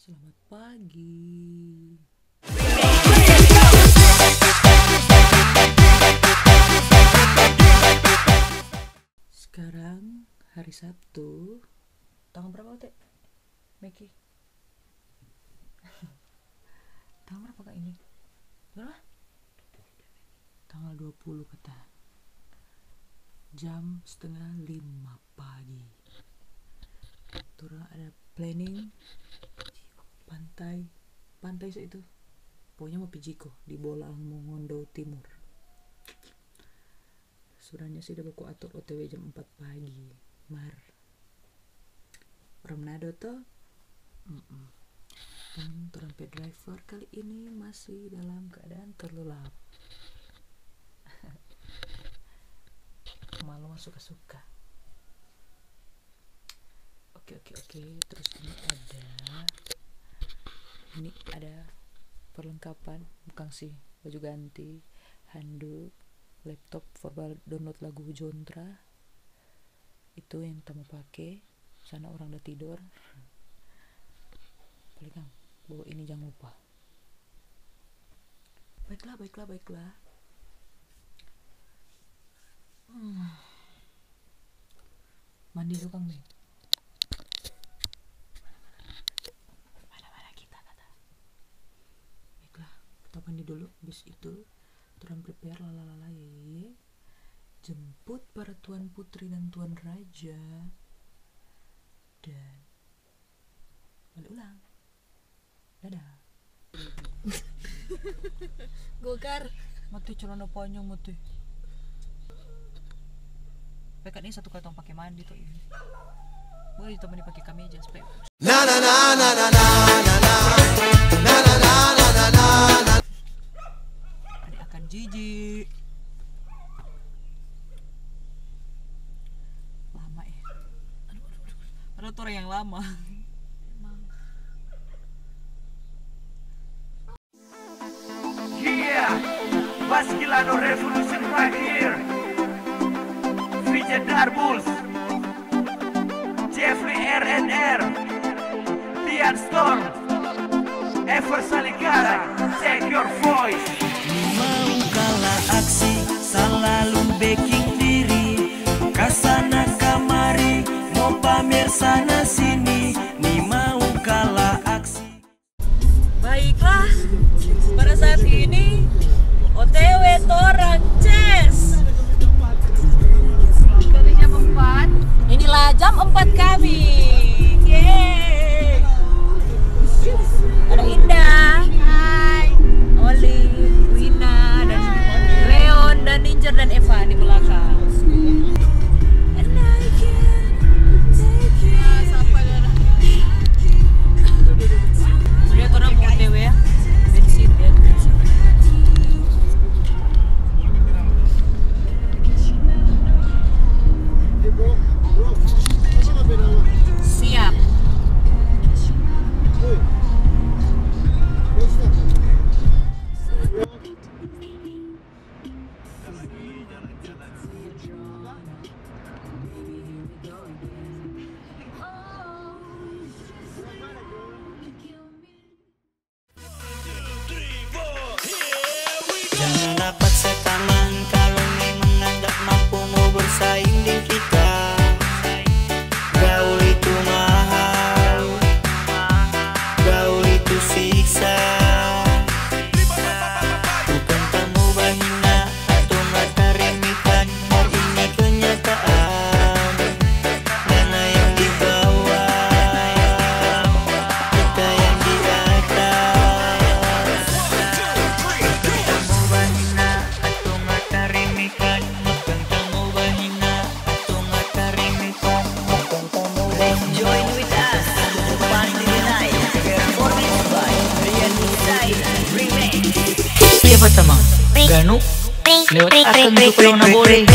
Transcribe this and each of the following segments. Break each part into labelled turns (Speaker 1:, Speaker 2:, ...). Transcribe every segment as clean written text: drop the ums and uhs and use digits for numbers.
Speaker 1: Selamat pagi. Sekarang hari Sabtu. Tanggal berapa, Teh? Meki. Tanggal berapa Kak ini? Berapa? Tanggal 20 kata. Jam 4:30 pagi. Turun ada planning pantai itu. Pokoknya mau pijiko di Bolang Mongondo Timur. Sudahnya sih udah baku atur OTW jam 4 pagi. Mar. Orang Manado tuh. Dan turun pay driver kali ini masih dalam keadaan terlelap. Malu mah suka-suka. Oke. Terus ini ada perlengkapan, bukan sih, baju ganti, handuk, laptop for download lagu Jontra. Itu yang kita mau pakai. Sana orang udah tidur. Paling bawa ini jangan lupa. Baiklah. Mandi dulu Kang Beng. Mana kita kata. Baiklah, kita mandi dulu. Habis itu turun prepare lalalala ye. Jemput para tuan putri dan tuan raja. Dan balik ulang. Dadah.
Speaker 2: Gokar.
Speaker 1: Mati celana panjang mati. Pekat ini satu kantong pakai mandi tuh ini. Boleh ditemani pakai kemeja supaya. Adik akan jijik. Lama ya. Ada tuh orang yang lama.
Speaker 3: Yeah, Basquilano Revolution right here. Feature Darbuls, Jeffrey RNR, Tian Storm, Ever Saligara, take your voice.
Speaker 4: Mau kalah aksi, selalu backing diri. Kasana kamari, mau pamer sana sini. Ni mau kalah aksi.
Speaker 2: Baiklah, pada saat ini OTW Torang Ces. Dari jam 4. Inilah jam 4 kami. Yeay. Ada Indah. Hai. Oli, Wina, dan Leon, dan Ninja, dan Eva di belakang. Lihat orang mau OTW ya. Bensin ya. Siap.
Speaker 4: Jangan dapat setaman kalau memang menganggap mampu mau bersaing di kita. Gaul itu mahal, gaul itu siksa. Bukan kamu bahina atau mata remikan, mau ini kenyataan. Mana yang di bawah, kita yang di atas. Kamu bahina atau mata remikan, bukan kamu bahina atau mata remikan.
Speaker 5: Join with us, party tonight, performance by Rian Hussein Remix.
Speaker 4: Siapa teman? Ganu? Lewat akan suka na boleh.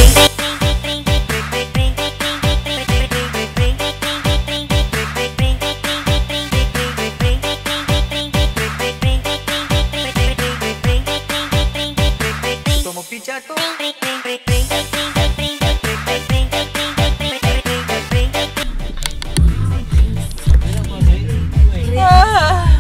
Speaker 4: Tomo pichato.
Speaker 2: Ah.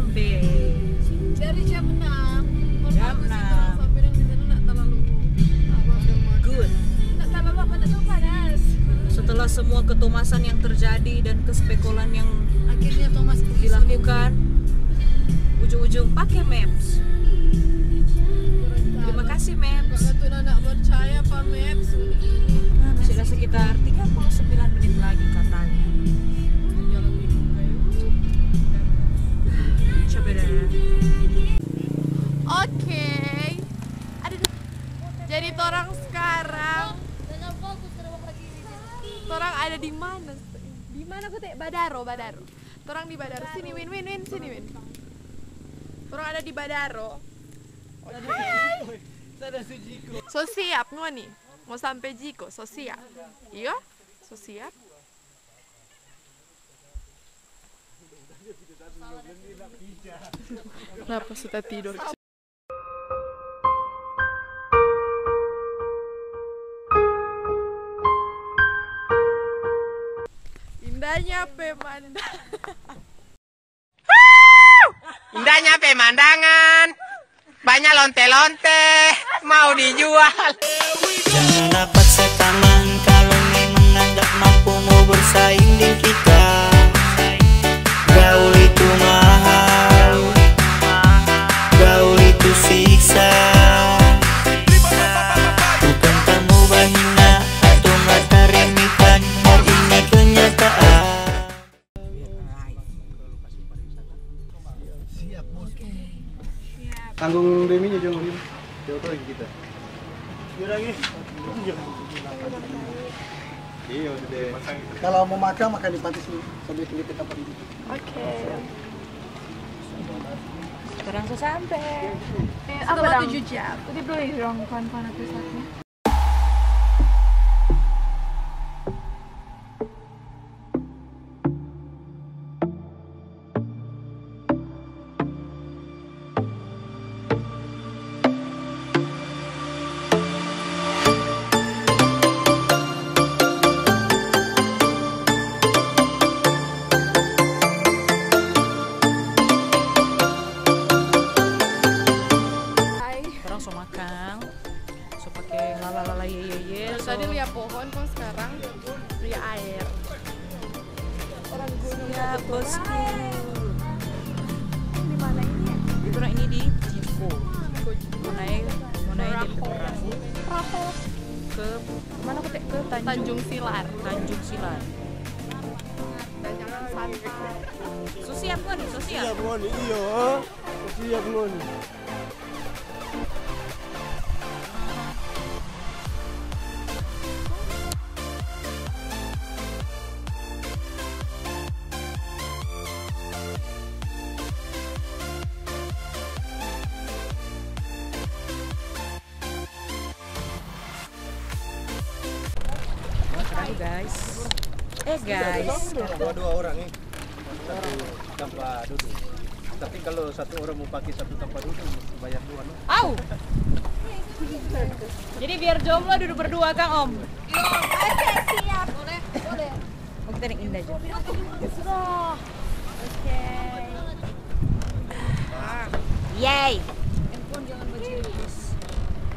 Speaker 2: sampai.
Speaker 6: Dari jam 6.
Speaker 2: Jam 6.
Speaker 6: Sampai dan di sana nak terlalu
Speaker 2: Good.
Speaker 6: nak terlalu apa, nak terlalu panas.
Speaker 2: Setelah semua ketomasan yang terjadi dan kespekulan yang
Speaker 6: Akhirnya Thomas
Speaker 2: dilakukan, ujung-ujung pakai Maps. Terima kasih Maps.
Speaker 6: Kalau tuh nak percaya Pak Maps ini.
Speaker 2: Masih ada sekitar 39 menit lagi katanya.
Speaker 6: Jalan ini kayak.
Speaker 2: Coba deh.
Speaker 6: Oke. Jadi torang sekarang torang ada di mana? Di mana aku teh? Badaro. Torang di Badaro. Sini Win. Torang ada di Badaro. Oke. So siap nih? Mau sampai Jiko, so siap. Iya? So siap. Kenapa sudah tidur? Indahnya pemandangan.
Speaker 7: Indahnya pemandangan, banyak lonte-lonte, mau dijual.
Speaker 4: Jangan dapat setaman kalau memang nggak mampu mau bersaing di kita. Gaul itu mahal, gaul itu siksa. Bukan kamu bahina atau mata remikan, ini kenyataan.
Speaker 8: Tanggung deminya jangan ini. Jauh kita. Iya deh. Kalau mau makan di pantai sini sambil kelihatan tempat ini.
Speaker 6: Oke.
Speaker 2: Sekarang saya sampai.
Speaker 6: Setelah 7 jam. Tadi boleh dong kawan-kawan aku saatnya.
Speaker 2: Sekarang so makan, so pakai lala ye.
Speaker 6: Tadi lihat pohon, kok sekarang lihat air. Orang gunung.
Speaker 2: Ya bosku.
Speaker 6: Di mana ini?
Speaker 2: Itu ini di Jiko. Mau naik di perahu ke mana aku ke
Speaker 6: Tanjung Silar.
Speaker 2: Tanjung Silar.
Speaker 6: Dan jangan santai.
Speaker 2: So siap kan? So siap.
Speaker 8: ngoni, iya. Siap ngoni.
Speaker 2: Guys.
Speaker 8: Dua orang nih. Satu tanpa duduk. Tapi kalau satu orang mau pakai satu tanpa duduk mesti bayar 2 no?
Speaker 2: Au. Jadi biar jomblo duduk berdua Kang Om.
Speaker 6: Oke, siap. Boleh.
Speaker 2: Oh, kita naik Indah aja.
Speaker 6: Oke.
Speaker 2: Yay.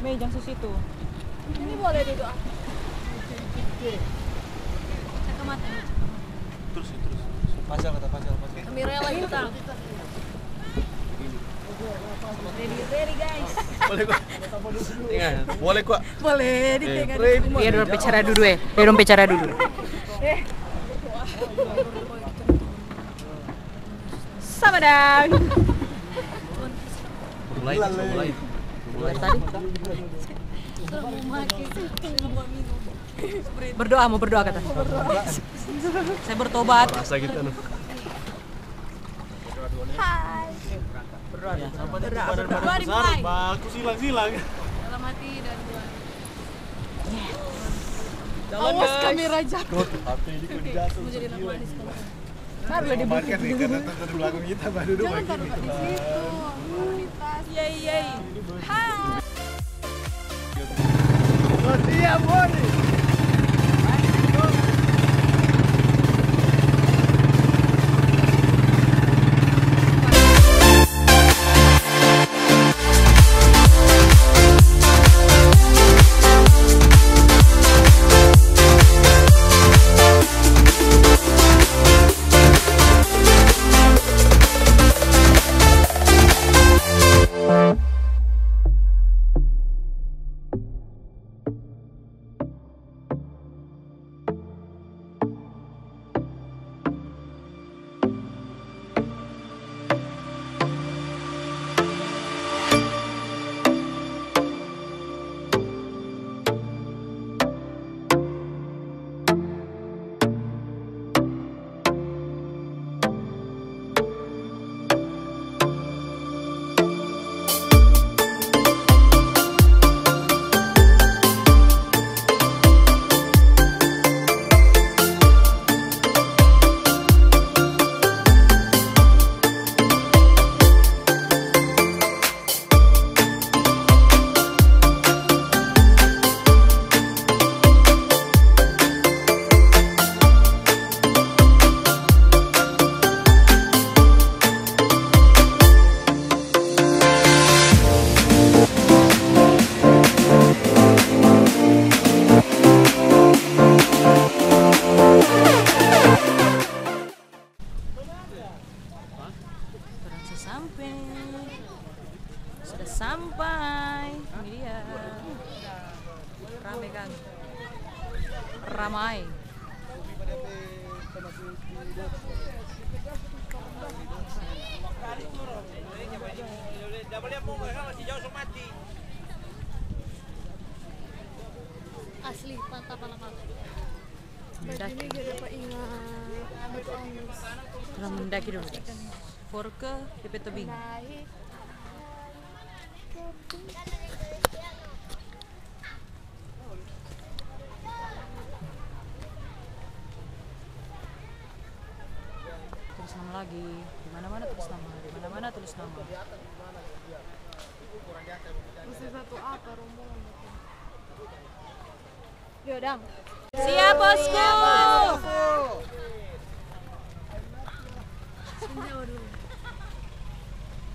Speaker 2: Mei jangan ke situ.
Speaker 6: Ini boleh duduk.
Speaker 8: Terus. Pasal.
Speaker 6: Kamera lagi tak. Ready guys.
Speaker 8: Boleh kok.
Speaker 6: Boleh ditengah.
Speaker 2: Biar dong bicara dulu ya. Sama dong.
Speaker 8: Mulai.
Speaker 2: Dari tadi. Mau berdoa kata. Saya bertobat.
Speaker 8: Rasa gitu no.
Speaker 6: Hai.
Speaker 2: Berdoa.
Speaker 6: Berdoa dimulai.
Speaker 8: Aku silang.
Speaker 6: Dalam hati dan buat.
Speaker 2: Jalan
Speaker 6: Awas kamera jatuh.
Speaker 8: Hati ini kau jatuh.
Speaker 6: Mau jadi anak manis kamu.
Speaker 2: Baru di
Speaker 8: Makan nih karena tentu di belakang kita baru duduk.
Speaker 6: Jangan taruh di situ. Komunitas.
Speaker 2: Yay.
Speaker 6: Hai.
Speaker 8: Siap, Boni.
Speaker 2: Sudah sampai. Ini dia. Ramai kan? Ramai.
Speaker 9: Asli, mantap malam-malam.
Speaker 2: Mendaki. Kita mendaki dulu. Forke DP tebing. Tulis nama lagi. Di mana-mana tulis nama. Di mana-mana tulis nama.
Speaker 6: Mesti satu apa rombongan?
Speaker 9: Yodang.
Speaker 2: Siap, bosku.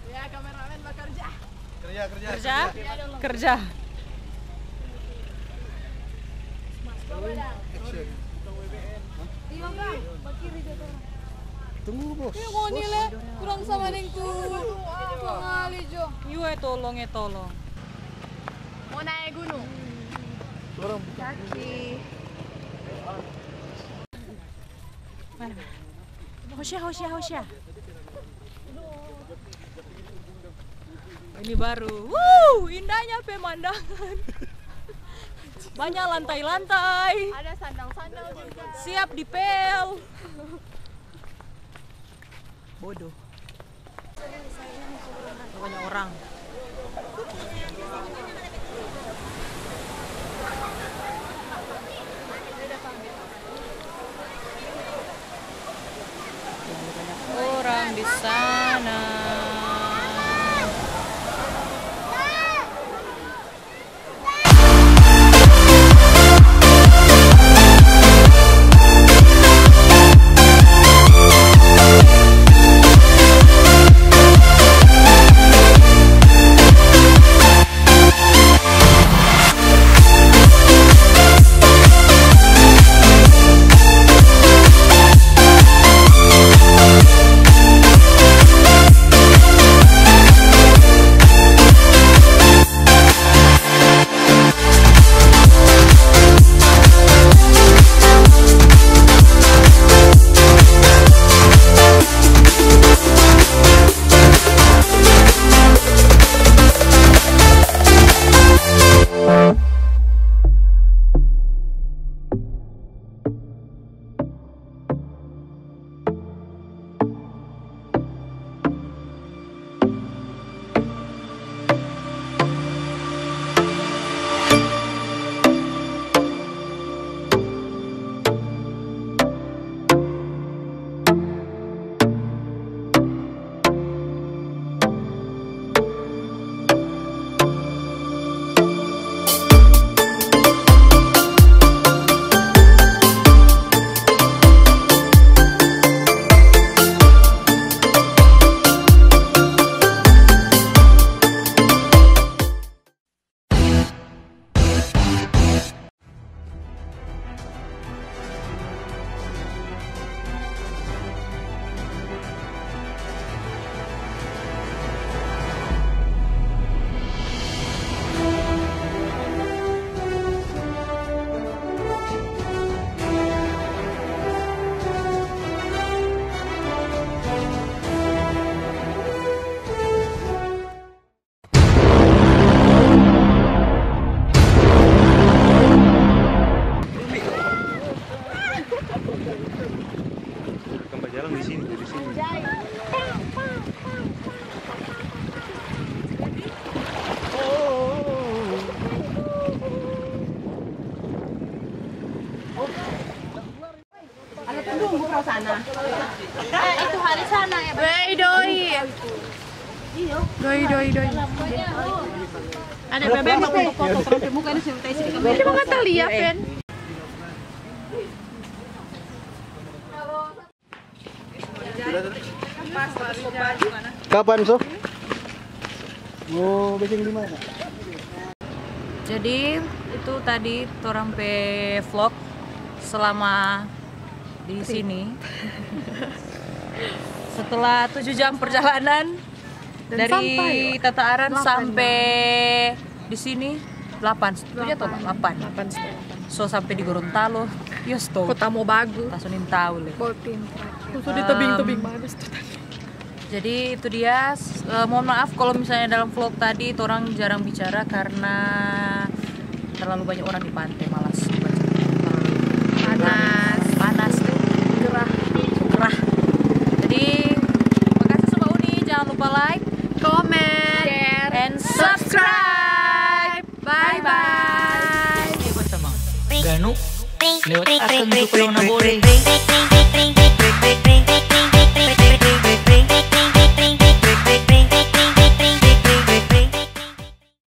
Speaker 6: Ya, kameramen bekerja.
Speaker 2: Kerja.
Speaker 9: Iya bang, kiri dia.
Speaker 8: Tunggu bos.
Speaker 9: Mau nile, kurang sama neng tuh. Pengali jo.
Speaker 2: Yue tolong.
Speaker 6: Mau naik gunung. Kaki.
Speaker 2: Mana? Hosya. Ini baru. Indahnya pemandangan. Banyak lantai-lantai.
Speaker 6: Ada sandal-sandal juga.
Speaker 2: Siap dipel. Bodoh. Banyak orang. Banyak orang di sana.
Speaker 9: Itu hari sana ya.
Speaker 6: Doi.
Speaker 9: Ada bebek foto muka ini sih di kamera.
Speaker 6: Cuma kata lihat, Fen.
Speaker 8: Kapan so? Mau bikin di mana?
Speaker 2: Jadi itu tadi torang pe vlog selama di sini. Setelah 7 jam perjalanan
Speaker 6: Dan
Speaker 2: dari
Speaker 6: sampai,
Speaker 2: Tata Aran
Speaker 6: 8
Speaker 2: sampai di sini 8 atau 8.
Speaker 6: 8.
Speaker 2: So sampai di Gorontalo, yos to.
Speaker 6: Kota mau bagus.
Speaker 2: Tasunin tahu le.
Speaker 6: Bolpin. Terus di tebing-tebing mana tuh tadi.
Speaker 2: Jadi itu dia. Mohon maaf kalau misalnya dalam vlog tadi itu orang jarang bicara karena terlalu banyak orang di pantai, malas. Panas tuh. Gerah. Jadi makasih Sobat Uni, jangan lupa like,
Speaker 6: Comment, share,
Speaker 2: and subscribe.
Speaker 6: Bye bye.
Speaker 5: Ganu, lewat akan dulu na boleh.